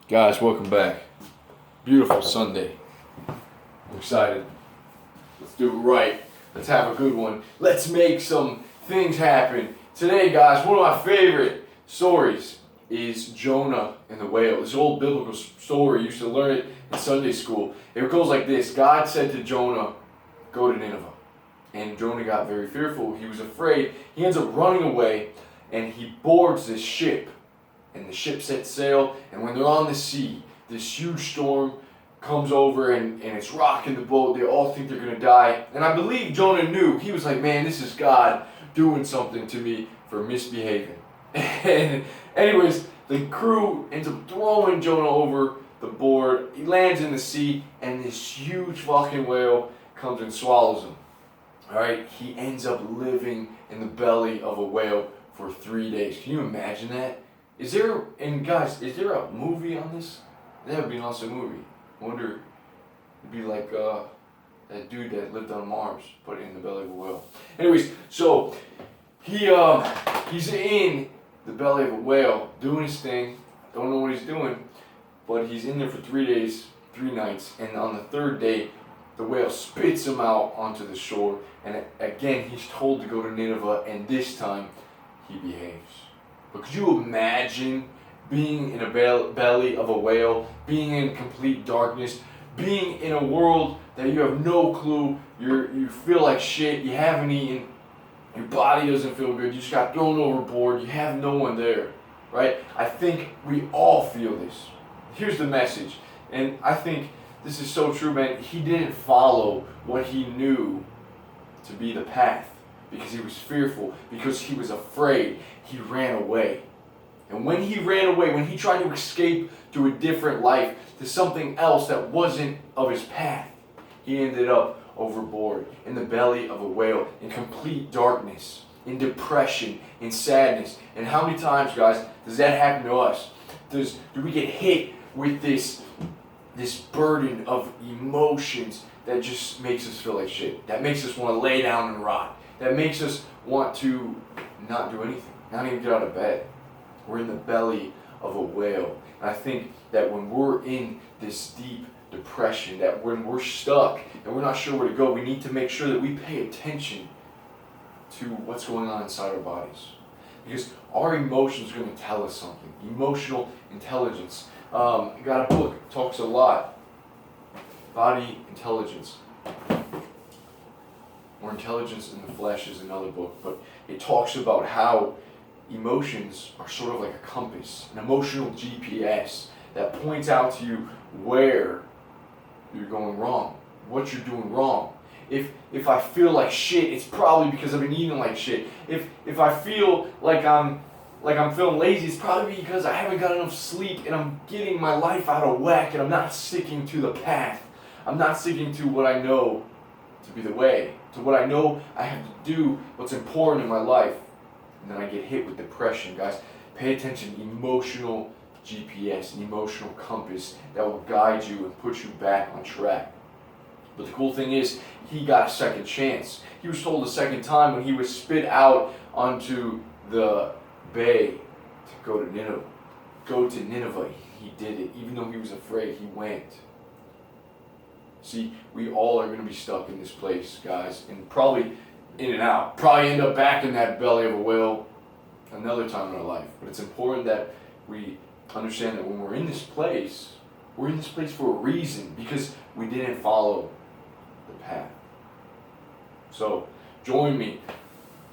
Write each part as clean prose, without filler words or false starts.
Guys, welcome back. Beautiful Sunday. I'm excited. Let's do it right. Let's have a good one. Let's make some things happen. Today, guys, one of my favorite stories is Jonah and the whale. This old biblical story. You used to learn it in Sunday school. It goes like this. God said to Jonah, go to Nineveh. And Jonah got very fearful. He was afraid. He ends up running away and he boards this ship. And the ship sets sail, and when they're on the sea, this huge storm comes over and it's rocking the boat. They all think they're going to die. And I believe Jonah knew. He was like, man, this is God doing something to me for misbehaving. And anyways, the crew ends up throwing Jonah over the board. He lands in the sea, and this huge fucking whale comes and swallows him. Alright, he ends up living in the belly of a whale for 3 days. Can you imagine that? Is there a movie on this? That would be an awesome movie. I wonder, it'd be like that dude that lived on Mars, but in the belly of a whale. Anyways, so he's in the belly of a whale, doing his thing. Don't know what he's doing, but he's in there for 3 days, 3 nights, and on the third day, the whale spits him out onto the shore, and again he's told to go to Nineveh, and this time he behaves. But could you imagine being in a belly of a whale, being in complete darkness, being in a world that you have no clue, you feel like shit, you haven't eaten, your body doesn't feel good, you just got thrown overboard, you have no one there, right? I think we all feel this. Here's the message, and I think this is so true, man. He didn't follow what he knew to be the path. Because he was fearful, because he was afraid, he ran away. And when he ran away, when he tried to escape to a different life, to something else that wasn't of his path, he ended up overboard, in the belly of a whale, in complete darkness, in depression, in sadness. And how many times, guys, does that happen to us? Do we get hit with this burden of emotions that just makes us feel like shit, that makes us want to lay down and rot, that makes us want to not do anything, not even get out of bed? We're in the belly of a whale. And I think that when we're in this deep depression, that when we're stuck and we're not sure where to go, we need to make sure that we pay attention to what's going on inside our bodies. Because our emotions are going to tell us something. Emotional intelligence. I got a book, talks a lot. Body intelligence. Or Intelligence in the Flesh is another book, but it talks about how emotions are sort of like a compass, an emotional GPS that points out to you where you're going wrong, what you're doing wrong. If I feel like shit, it's probably because I've been eating like shit. If I feel like I'm feeling lazy, it's probably because I haven't got enough sleep and I'm getting my life out of whack and I'm not sticking to the path. I'm not sticking to what I know to be the way, to what I know I have to do, what's important in my life. And then I get hit with depression, guys. Pay attention. Emotional GPS, an emotional compass that will guide you and put you back on track. But the cool thing is, he got a second chance. He was told a second time when he was spit out onto the bay to go to Nineveh. Go to Nineveh. He did it. Even though he was afraid, he went. See, we all are going to be stuck in this place, guys, and probably in and out. Probably end up back in that belly of a whale another time in our life. But it's important that we understand that when we're in this place for a reason, because we didn't follow the path. So, join me.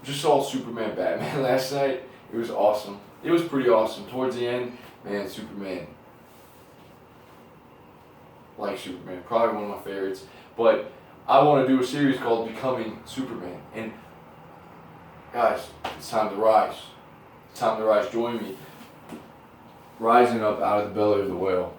Just saw Superman Batman last night. It was awesome. It was pretty awesome. Towards the end, man, Superman. Like Superman, probably one of my favorites. But I want to do a series called Becoming Superman. And guys, it's time to rise. It's time to rise. Join me. Rising up out of the belly of the whale.